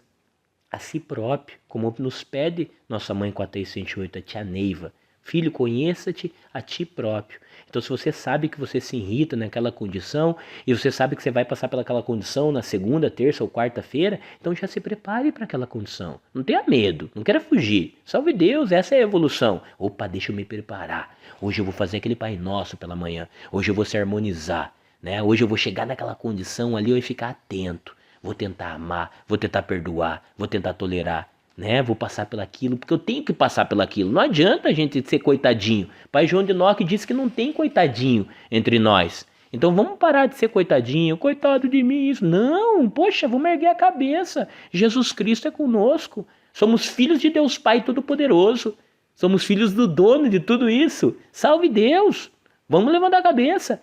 a si próprio, como nos pede nossa mãe 468, a tia Neiva. Filho, conheça-te a ti próprio. Então, se você sabe que você se irrita naquela condição e você sabe que você vai passar pelaquela condição na segunda, terça ou quarta-feira, então já se prepare para aquela condição. Não tenha medo, não queira fugir. Salve Deus, essa é a evolução. Opa, deixa eu me preparar. Hoje eu vou fazer aquele Pai Nosso pela manhã. Hoje eu vou se harmonizar, né? Hoje eu vou chegar naquela condição ali e ficar atento. Vou tentar amar, vou tentar perdoar, vou tentar tolerar, né? Vou passar pelaquilo, porque eu tenho que passar pelaquilo. Não adianta a gente ser coitadinho. Pai João de Enoque disse que não tem coitadinho entre nós. Então vamos parar de ser coitadinho, coitado de mim, isso. Não, poxa, vamos erguer a cabeça. Jesus Cristo é conosco. Somos filhos de Deus Pai Todo-Poderoso. Somos filhos do dono de tudo isso. Salve Deus! Vamos levantar a cabeça.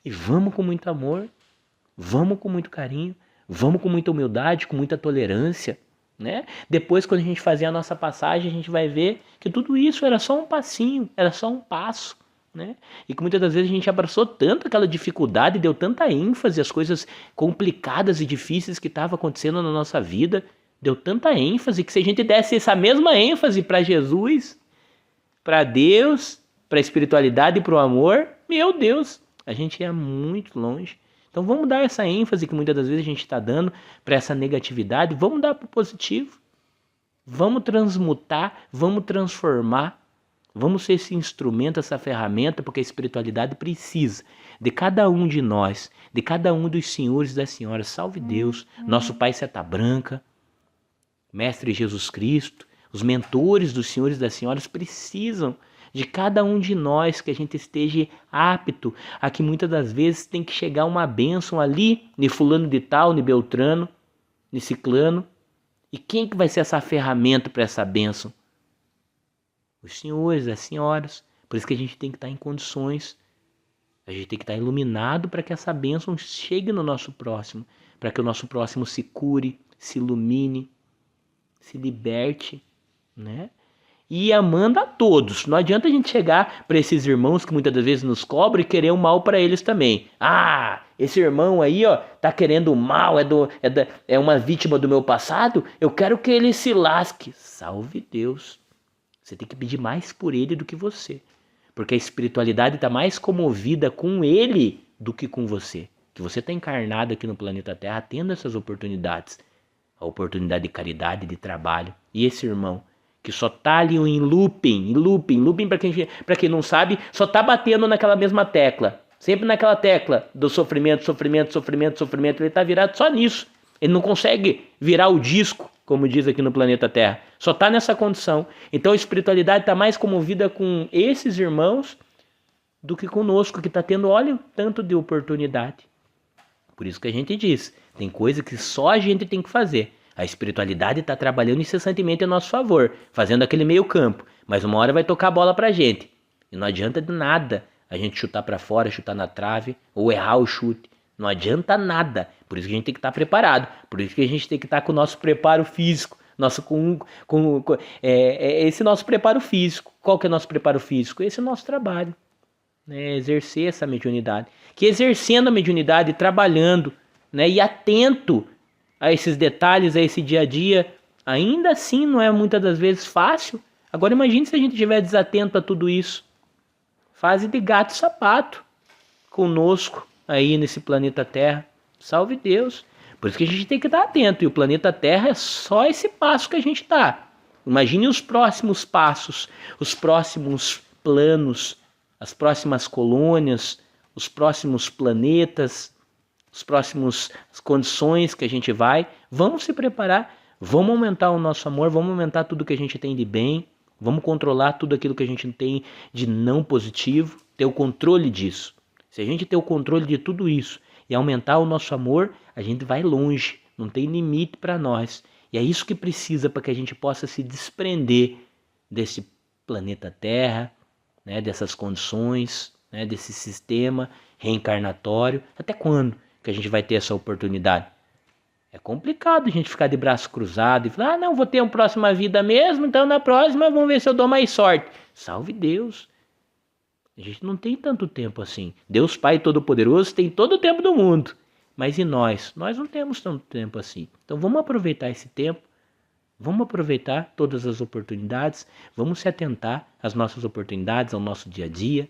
E vamos com muito amor. Vamos com muito carinho. Vamos com muita humildade, com muita tolerância, né? Depois, quando a gente fazer a nossa passagem, a gente vai ver que tudo isso era só um passinho, era só um passo, né? E que muitas das vezes a gente abraçou tanto aquela dificuldade, deu tanta ênfase às coisas complicadas e difíceis que estavam acontecendo na nossa vida, deu tanta ênfase que se a gente desse essa mesma ênfase para Jesus, para Deus, para a espiritualidade e para o amor, meu Deus, a gente ia muito longe. Então vamos dar essa ênfase que muitas das vezes a gente está dando para essa negatividade, vamos dar para o positivo. Vamos transmutar, vamos transformar, vamos ser esse instrumento, essa ferramenta, porque a espiritualidade precisa de cada um de nós, de cada um dos senhores e das senhoras. Salve Deus, nosso Pai Seta Branca, Mestre Jesus Cristo, os mentores dos senhores e das senhoras precisam de cada um de nós, que a gente esteja apto a que muitas das vezes tem que chegar uma bênção ali, de fulano de tal, de Beltrano, de Ciclano. E quem que vai ser essa ferramenta para essa bênção? Os senhores, as senhoras. Por isso que a gente tem que estar em condições, a gente tem que estar iluminado para que essa bênção chegue no nosso próximo, para que o nosso próximo se cure, se ilumine, se liberte, né? E amando a todos. Não adianta a gente chegar para esses irmãos que muitas das vezes nos cobram e querer o mal para eles também. Ah, esse irmão aí, ó, tá querendo o mal, é uma vítima do meu passado, eu quero que ele se lasque. Salve Deus. Você tem que pedir mais por ele do que você. Porque a espiritualidade está mais comovida com ele do que com você. Que você está encarnado aqui no planeta Terra tendo essas oportunidades. A oportunidade de caridade, de trabalho. E esse irmão que só tá ali em looping para quem não sabe, só tá batendo naquela mesma tecla, sempre naquela tecla do sofrimento, ele tá virado só nisso, ele não consegue virar o disco, como diz aqui no planeta Terra, só tá nessa condição. Então a espiritualidade tá mais comovida com esses irmãos do que conosco, que tá tendo, olha, tanto de oportunidade. Por isso que a gente diz, tem coisa que só a gente tem que fazer. A espiritualidade está trabalhando incessantemente a nosso favor, fazendo aquele meio campo. Mas uma hora vai tocar a bola pra gente. E não adianta de nada a gente chutar para fora, chutar na trave, ou errar o chute. Não adianta nada. Por isso que a gente tem que estar preparado. Por isso que a gente tem que estar com o nosso preparo físico. Esse nosso preparo físico. Qual que é o nosso preparo físico? Esse é o nosso trabalho. Né? Exercer essa mediunidade. Que exercendo a mediunidade, trabalhando, né? E atento a esses detalhes, a esse dia a dia, ainda assim não é muitas das vezes fácil. Agora imagine se a gente estiver desatento a tudo isso. Fase de gato e sapato conosco aí nesse planeta Terra. Salve Deus. Por isso que a gente tem que estar atento. E o planeta Terra é só esse passo que a gente está. Imagine os próximos passos, os próximos planos, as próximas colônias, os próximos planetas, as próximas condições que a gente vai. Vamos se preparar, vamos aumentar o nosso amor, vamos aumentar tudo que a gente tem de bem, vamos controlar tudo aquilo que a gente tem de não positivo, ter o controle disso. Se a gente ter o controle de tudo isso e aumentar o nosso amor, a gente vai longe, não tem limite para nós. E é isso que precisa para que a gente possa se desprender desse planeta Terra, né, dessas condições, né, desse sistema, reencarnatório. Até quando que a gente vai ter essa oportunidade? É complicado a gente ficar de braço cruzado e falar, não, vou ter uma próxima vida mesmo, então na próxima vamos ver se eu dou mais sorte. Salve Deus. A gente não tem tanto tempo assim. Deus Pai Todo-Poderoso tem todo o tempo do mundo. Mas e nós? Nós não temos tanto tempo assim. Então vamos aproveitar esse tempo. Vamos aproveitar todas as oportunidades. Vamos se atentar às nossas oportunidades, ao nosso dia a dia,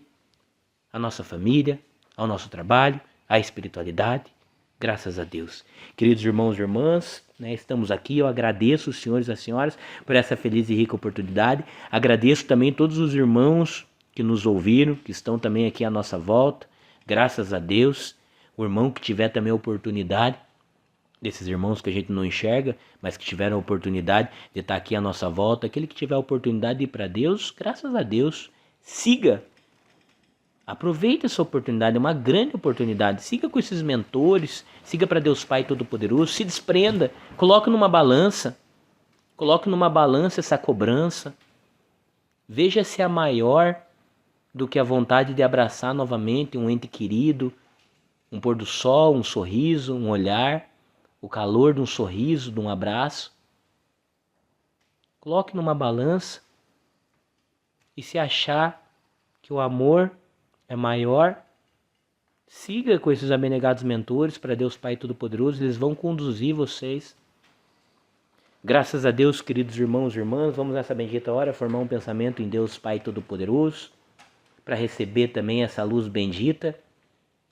à nossa família, ao nosso trabalho, à espiritualidade. Graças a Deus. Queridos irmãos e irmãs, estamos aqui. Eu agradeço os senhores e as senhoras por essa feliz e rica oportunidade. Agradeço também todos os irmãos que nos ouviram, que estão também aqui à nossa volta. Graças a Deus. O irmão que tiver também a oportunidade, desses irmãos que a gente não enxerga, mas que tiveram a oportunidade de estar aqui à nossa volta, aquele que tiver a oportunidade de ir para Deus, graças a Deus, siga. Aproveite essa oportunidade, é uma grande oportunidade. Siga com esses mentores, siga para Deus Pai Todo-Poderoso, se desprenda, coloque numa balança essa cobrança. Veja se é maior do que a vontade de abraçar novamente um ente querido, um pôr do sol, um sorriso, um olhar, o calor de um sorriso, de um abraço. Coloque numa balança e se achar que o amor é maior, siga com esses abnegados mentores para Deus Pai Todo-Poderoso, eles vão conduzir vocês. Graças a Deus, queridos irmãos e irmãs, vamos nessa bendita hora formar um pensamento em Deus Pai Todo-Poderoso, para receber também essa luz bendita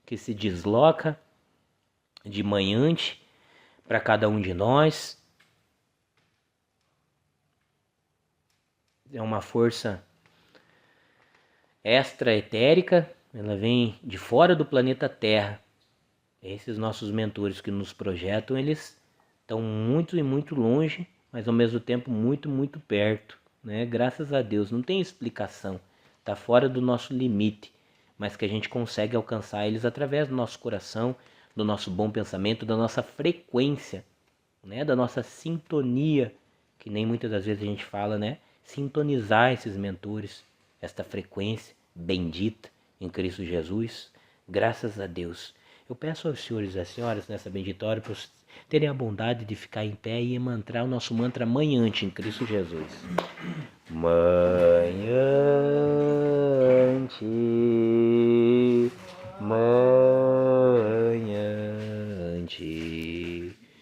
que se desloca de manhante para cada um de nós. É uma força extra-etérica, ela vem de fora do planeta Terra. Esses nossos mentores que nos projetam, eles estão muito e muito longe, mas ao mesmo tempo muito, muito perto, Graças a Deus, não tem explicação, está fora do nosso limite, mas que a gente consegue alcançar eles através do nosso coração, do nosso bom pensamento, da nossa frequência, da nossa sintonia, que nem muitas das vezes a gente fala, sintonizar esses mentores, esta frequência bendita em Cristo Jesus. Graças a Deus. Eu peço aos senhores e às senhoras nessa bendita hora para terem a bondade de ficar em pé e mantrar o nosso mantra manhante em Cristo Jesus. Manhante